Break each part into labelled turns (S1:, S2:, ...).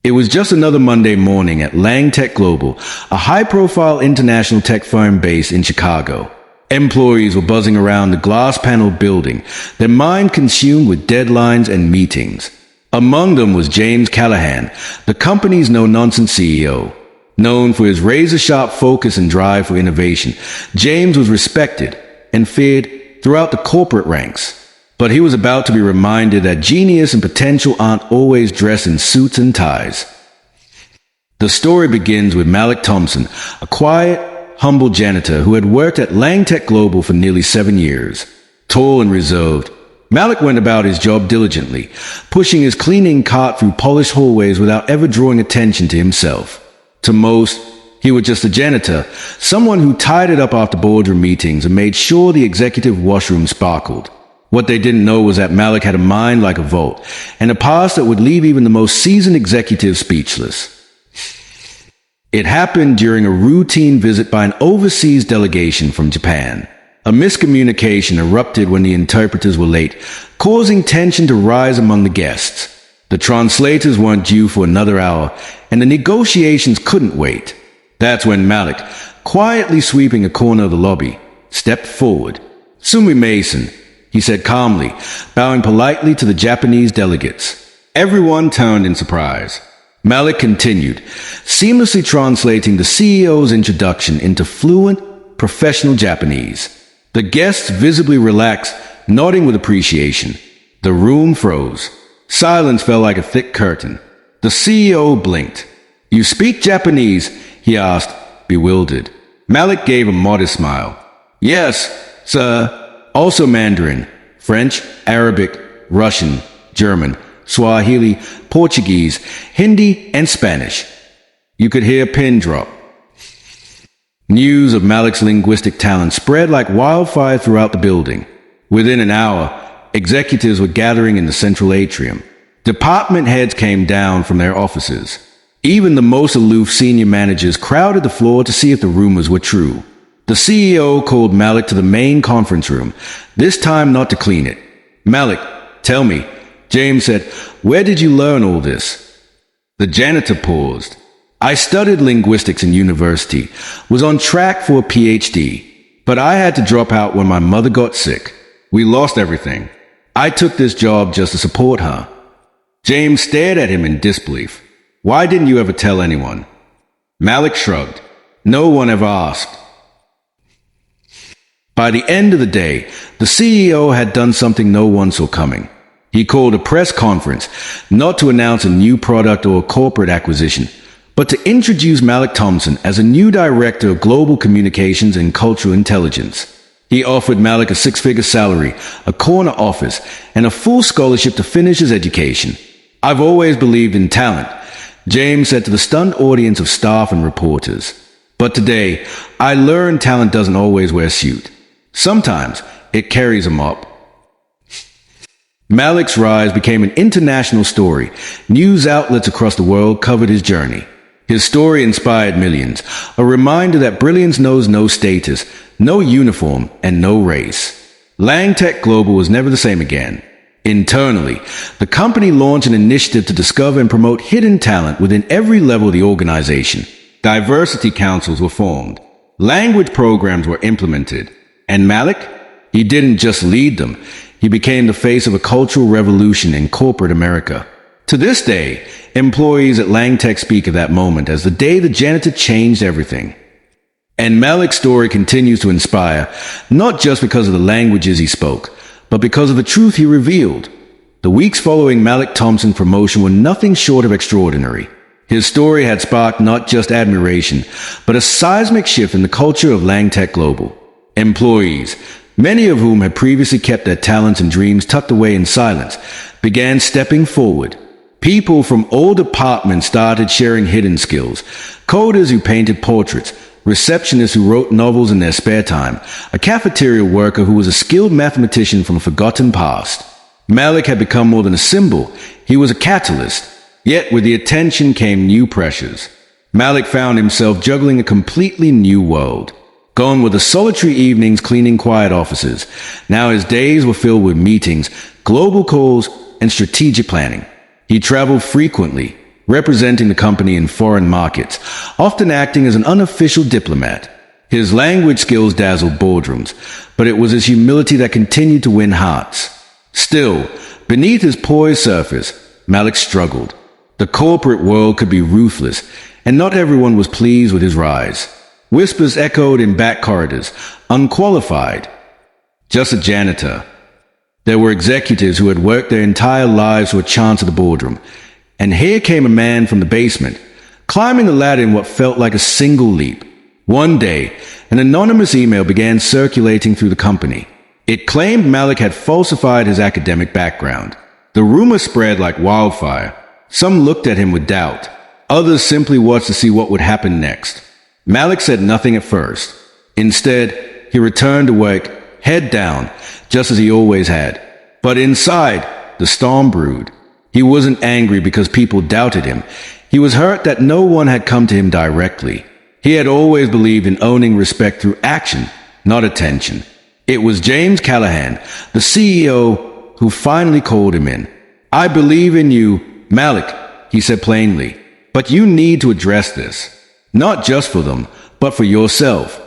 S1: It was just another Monday morning at Lang Tech Global, a high-profile international tech firm based in Chicago. Employees were buzzing around the glass-paneled building, their mind consumed with deadlines and meetings. Among them was James Callahan, the company's no-nonsense CEO. Known for his razor-sharp focus and drive for innovation, James was respected and feared throughout the corporate ranks. But he was about to be reminded that genius and potential aren't always dressed in suits and ties. The story begins with Malik Thompson, a quiet, humble janitor who had worked at Lang Tech Global for nearly 7 years. Tall and reserved, Malik went about his job diligently, pushing his cleaning cart through polished hallways without ever drawing attention to himself. To most, he was just a janitor, someone who tidied up after boardroom meetings and made sure the executive washroom sparkled. What they didn't know was that Malik had a mind like a vault, and a past that would leave even the most seasoned executive speechless. It happened during a routine visit by an overseas delegation from Japan. A miscommunication erupted when the interpreters were late, causing tension to rise among the guests. The translators weren't due for another hour, and the negotiations couldn't wait. That's when Malik, quietly sweeping a corner of the lobby, stepped forward. "Sumimasen," he said calmly, bowing politely to the Japanese delegates. Everyone turned in surprise. Malik continued, seamlessly translating the CEO's introduction into fluent, professional Japanese. The guests visibly relaxed, nodding with appreciation. The room froze. Silence fell like a thick curtain. The CEO blinked. "You speak Japanese?" he asked, bewildered. Malik gave a modest smile. "Yes, sir. Also Mandarin, French, Arabic, Russian, German, Swahili, Portuguese, Hindi, and Spanish." You could hear a pin drop. News of Malik's linguistic talent spread like wildfire throughout the building. Within an hour, executives were gathering in the central atrium. Department heads came down from their offices. Even the most aloof senior managers crowded the floor to see if the rumors were true. The CEO called Malik to the main conference room, this time not to clean it. "Malik, tell me," James said, "where did you learn all this?" The janitor paused. "I studied linguistics in university, was on track for a PhD, but I had to drop out when my mother got sick. We lost everything. I took this job just to support her." James stared at him in disbelief. "Why didn't you ever tell anyone?" Malik shrugged. "No one ever asked." By the end of the day, the CEO had done something no one saw coming. He called a press conference, not to announce a new product or a corporate acquisition, but to introduce Malik Thompson as a new director of global communications and cultural intelligence. He offered Malik a 6-figure salary, a corner office, and a full scholarship to finish his education. "I've always believed in talent," James said to the stunned audience of staff and reporters. "But today, I learned talent doesn't always wear a suit. Sometimes it carries a mop." Malik's rise became an international story. News outlets across the world covered his journey. His story inspired millions, a reminder that brilliance knows no status, no uniform, and no race. Lang Tech Global was never the same again. Internally, the company launched an initiative to discover and promote hidden talent within every level of the organization. Diversity councils were formed. Language programs were implemented. And Malik? He didn't just lead them. He became the face of a cultural revolution in corporate America. To this day, employees at Lang Tech speak of that moment as the day the janitor changed everything. And Malik's story continues to inspire, not just because of the languages he spoke, but because of the truth he revealed. The weeks following Malik Thompson's promotion were nothing short of extraordinary. His story had sparked not just admiration, but a seismic shift in the culture of Lang Tech Global. Employees, many of whom had previously kept their talents and dreams tucked away in silence, began stepping forward. People from all departments started sharing hidden skills. Coders who painted portraits, receptionists who wrote novels in their spare time, a cafeteria worker who was a skilled mathematician from a forgotten past. Malik had become more than a symbol. He was a catalyst. Yet with the attention came new pressures. Malik found himself juggling a completely new world. Gone were the solitary evenings cleaning quiet offices. Now his days were filled with meetings, global calls, and strategic planning. He traveled frequently, representing the company in foreign markets, often acting as an unofficial diplomat. His language skills dazzled boardrooms, but it was his humility that continued to win hearts. Still, beneath his poised surface, Malik struggled. The corporate world could be ruthless, and not everyone was pleased with his rise. Whispers echoed in back corridors, unqualified. Just a janitor. There were executives who had worked their entire lives for a chance at the boardroom. And here came a man from the basement, climbing the ladder in what felt like a single leap. One day, an anonymous email began circulating through the company. It claimed Malik had falsified his academic background. The rumor spread like wildfire. Some looked at him with doubt. Others simply watched to see what would happen next. Malik said nothing at first. Instead, he returned to work, head down, just as he always had. But inside, the storm brewed. He wasn't angry because people doubted him. He was hurt that no one had come to him directly. He had always believed in owning respect through action, not attention. It was James Callahan, the CEO, who finally called him in. "I believe in you, Malik," he said plainly. "But you need to address this. Not just for them, but for yourself."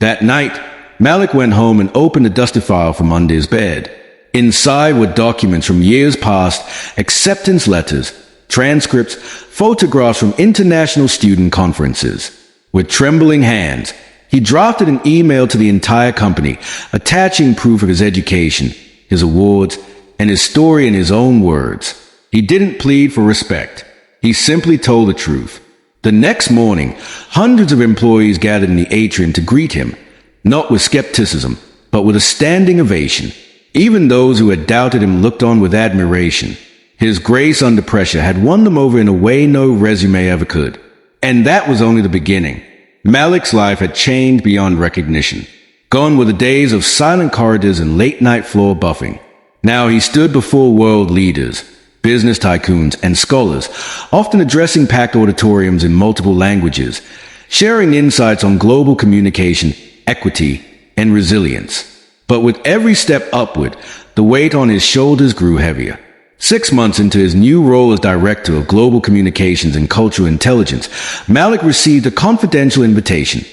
S1: That night, Malik went home and opened a dusty file from under his bed. Inside were documents from years past, acceptance letters, transcripts, photographs from international student conferences. With trembling hands, he drafted an email to the entire company, attaching proof of his education, his awards, and his story in his own words. He didn't plead for respect. He simply told the truth. The next morning, hundreds of employees gathered in the atrium to greet him, not with skepticism, but with a standing ovation. Even those who had doubted him looked on with admiration. His grace under pressure had won them over in a way no resume ever could. And that was only the beginning. Malik's life had changed beyond recognition. Gone were the days of silent corridors and late-night floor buffing. Now he stood before world leaders, business tycoons, and scholars, often addressing packed auditoriums in multiple languages, sharing insights on global communication, equity, and resilience. But with every step upward, the weight on his shoulders grew heavier. 6 months into his new role as Director of Global Communications and Cultural Intelligence, Malik received a confidential invitation,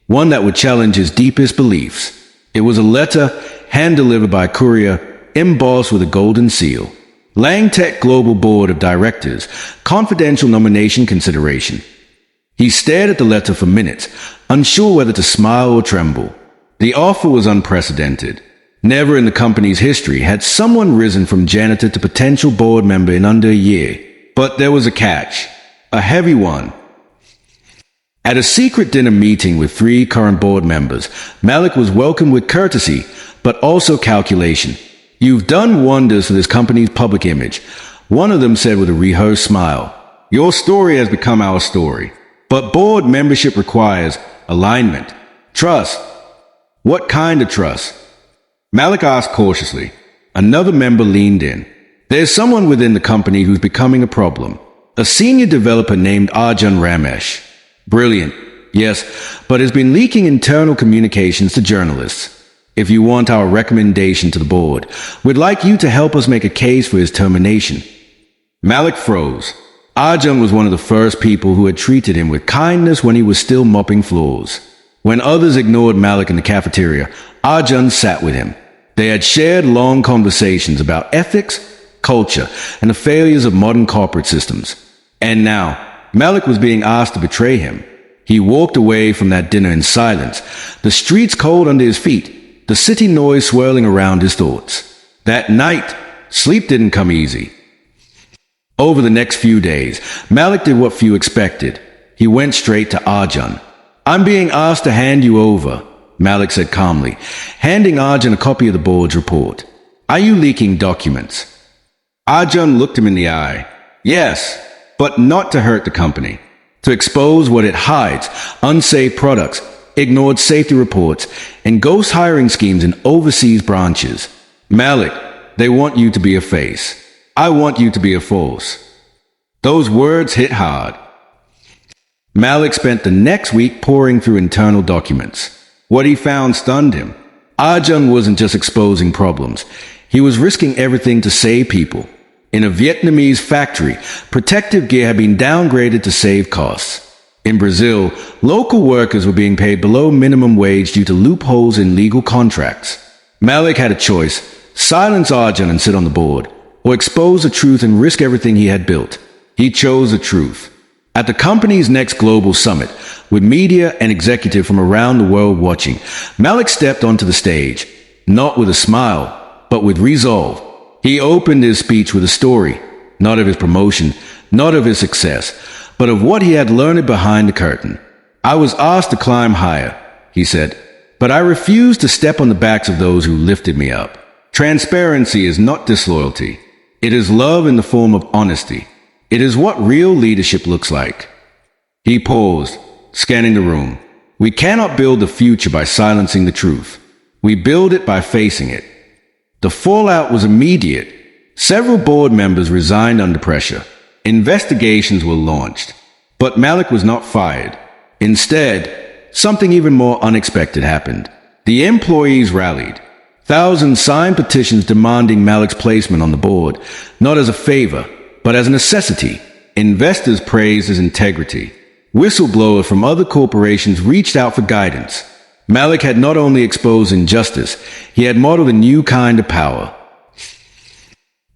S1: one that would challenge his deepest beliefs. It was a letter hand-delivered by a courier, embossed with a golden seal. Langtech Global Board of Directors, confidential nomination consideration. He stared at the letter for minutes, unsure whether to smile or tremble. The offer was unprecedented. Never in the company's history had someone risen from janitor to potential board member in under a year. But there was a catch, a heavy one. At a secret dinner meeting with 3 current board members, Malik was welcomed with courtesy, but also calculation. "You've done wonders for this company's public image," one of them said with a rehearsed smile. "Your story has become our story. But board membership requires alignment, trust." "What kind of trust?" Malik asked cautiously. Another member leaned in. "There's someone within the company who's becoming a problem. A senior developer named Arjun Ramesh. Brilliant, yes, but has been leaking internal communications to journalists. If you want our recommendation to the board, we'd like you to help us make a case for his termination." Malik froze. Arjun was one of the first people who had treated him with kindness when he was still mopping floors. When others ignored Malik in the cafeteria, Arjun sat with him. They had shared long conversations about ethics, culture, and the failures of modern corporate systems. And now, Malik was being asked to betray him. He walked away from that dinner in silence, the streets cold under his feet, the city noise swirling around his thoughts. That night, sleep didn't come easy. Over the next few days, Malik did what few expected. He went straight to Arjun. "I'm being asked to hand you over," Malik said calmly, handing Arjun a copy of the board's report. "Are you leaking documents?" Arjun looked him in the eye. "Yes, but not to hurt the company. To expose what it hides, unsafe products, ignored safety reports, and ghost hiring schemes in overseas branches. Malik, they want you to be a face. I want you to be a force." Those words hit hard. Malik spent the next week poring through internal documents. What he found stunned him. Arjun wasn't just exposing problems. He was risking everything to save people. In a Vietnamese factory, protective gear had been downgraded to save costs. In Brazil, local workers were being paid below minimum wage due to loopholes in legal contracts. Malik had a choice: silence Arjun and sit on the board, or expose the truth and risk everything he had built. He chose the truth. At the company's next global summit, with media and executives from around the world watching, Malik stepped onto the stage, not with a smile, but with resolve. He opened his speech with a story, not of his promotion, not of his success, but of what he had learned behind the curtain. I was asked to climb higher, he said, but I refused to step on the backs of those who lifted me up. Transparency is not disloyalty. It is love in the form of honesty. It is what real leadership looks like. He paused, scanning the room. We cannot build the future by silencing the truth. We build it by facing it. The fallout was immediate. Several board members resigned under pressure. Investigations were launched. But Malik was not fired. Instead, something even more unexpected happened. The employees rallied. Thousands signed petitions demanding Malik's placement on the board, not as a favor, but as a necessity. Investors praised his integrity. Whistleblowers from other corporations reached out for guidance. Malik had not only exposed injustice, he had modeled a new kind of power.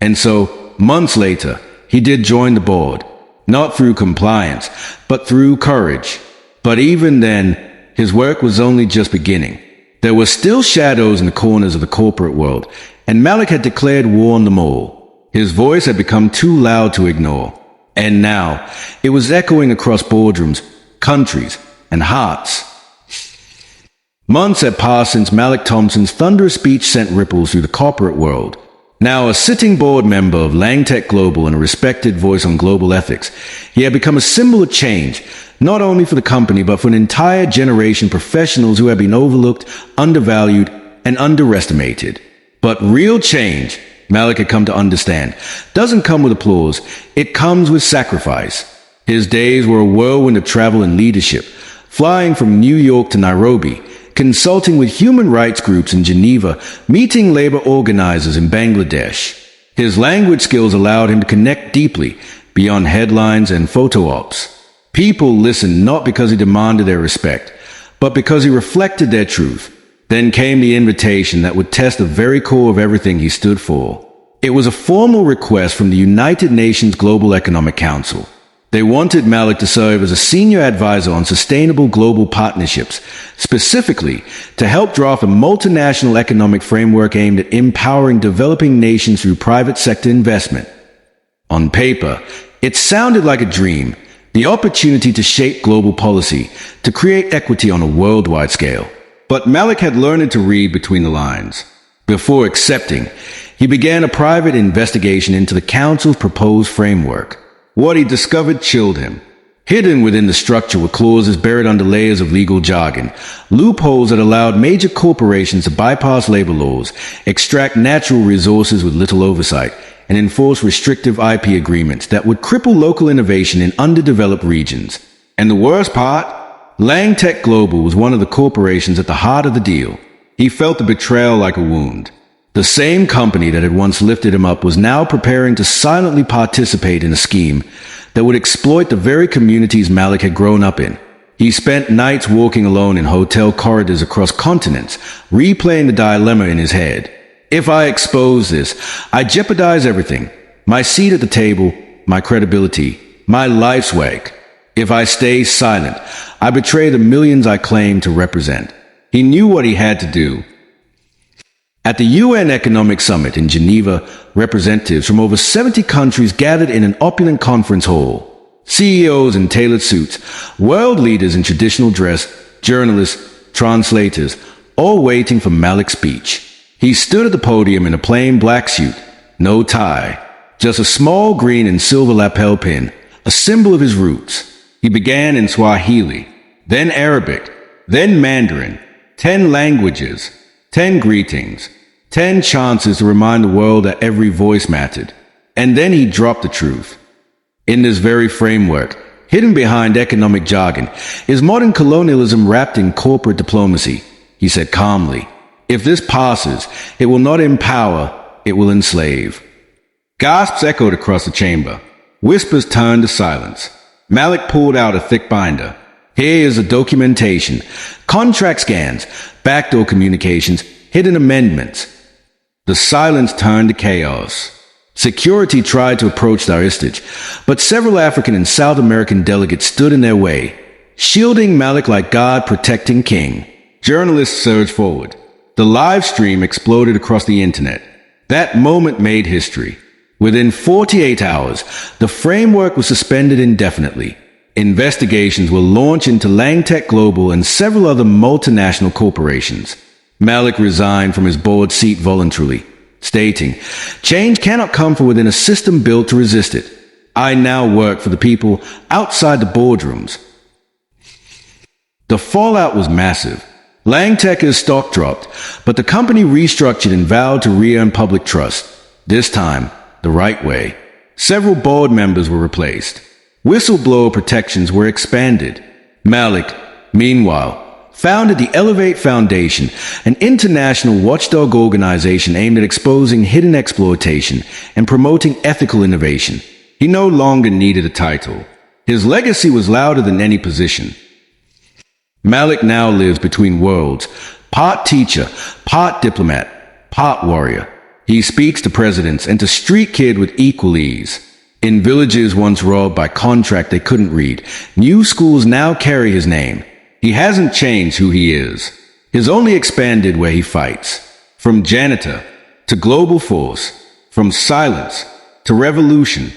S1: And so, months later, he did join the board, not through compliance, but through courage. But even then, his work was only just beginning. There were still shadows in the corners of the corporate world, and Malik had declared war on them all. His voice had become too loud to ignore. And now, it was echoing across boardrooms, countries, and hearts. Months had passed since Malik Thompson's thunderous speech sent ripples through the corporate world. Now a sitting board member of Langtech Global and a respected voice on global ethics, he had become a symbol of change, not only for the company but for an entire generation of professionals who had been overlooked, undervalued, and underestimated. But real change, Malik had come to understand, doesn't come with applause, it comes with sacrifice. His days were a whirlwind of travel and leadership, flying from New York to Nairobi, consulting with human rights groups in Geneva, meeting labor organizers in Bangladesh. His language skills allowed him to connect deeply, beyond headlines and photo ops. People listened not because he demanded their respect, but because he reflected their truth. Then came the invitation that would test the very core of everything he stood for. It was a formal request from the United Nations Global Economic Council. They wanted Malik to serve as a senior advisor on sustainable global partnerships, specifically to help draft a multinational economic framework aimed at empowering developing nations through private sector investment. On paper, it sounded like a dream, the opportunity to shape global policy, to create equity on a worldwide scale. But Malik had learned to read between the lines. Before accepting, he began a private investigation into the Council's proposed framework. What he discovered chilled him. Hidden within the structure were clauses buried under layers of legal jargon, loopholes that allowed major corporations to bypass labor laws, extract natural resources with little oversight, and enforce restrictive IP agreements that would cripple local innovation in underdeveloped regions. And the worst part? Langtech Global was one of the corporations at the heart of the deal. He felt the betrayal like a wound. The same company that had once lifted him up was now preparing to silently participate in a scheme that would exploit the very communities Malik had grown up in. He spent nights walking alone in hotel corridors across continents, replaying the dilemma in his head. If I expose this, I jeopardize everything. My seat at the table, my credibility, my life's work. If I stay silent, I betray the millions I claim to represent. He knew what he had to do. At the UN Economic Summit in Geneva, representatives from over 70 countries gathered in an opulent conference hall. CEOs in tailored suits, world leaders in traditional dress, journalists, translators, all waiting for Malik's speech. He stood at the podium in a plain black suit, no tie, just a small green and silver lapel pin, a symbol of his roots. He began in Swahili, then Arabic, then Mandarin, 10 languages, 10 greetings, 10 chances to remind the world that every voice mattered. And then he dropped the truth. In this very framework, hidden behind economic jargon, is modern colonialism wrapped in corporate diplomacy, he said calmly. If this passes, it will not empower, it will enslave. Gasps echoed across the chamber. Whispers turned to silence. Malik pulled out a thick binder. Here is the documentation. Contract scans, backdoor communications, hidden amendments. The silence turned to chaos. Security tried to approach the Aristich, but several African and South American delegates stood in their way, shielding Malik like God protecting King. Journalists surged forward. The live stream exploded across the internet. That moment made history. Within 48 hours, the framework was suspended indefinitely. Investigations were launched into Langtech Global and several other multinational corporations. Malik resigned from his board seat voluntarily, stating, "Change cannot come from within a system built to resist it. I now work for the people outside the boardrooms." The fallout was massive. Langtech's stock dropped, but the company restructured and vowed to re-earn public trust. This time, the right way. Several board members were replaced. Whistleblower protections were expanded. Malik, meanwhile, founded the Elevate Foundation, an international watchdog organization aimed at exposing hidden exploitation and promoting ethical innovation. He no longer needed a title. His legacy was louder than any position. Malik now lives between worlds, part teacher, part diplomat, part warrior. He speaks to presidents and to street kid with equal ease. In villages once robbed by contract they couldn't read, new schools now carry his name. He hasn't changed who he is. He's only expanded where he fights. From janitor to global force, from silence to revolution.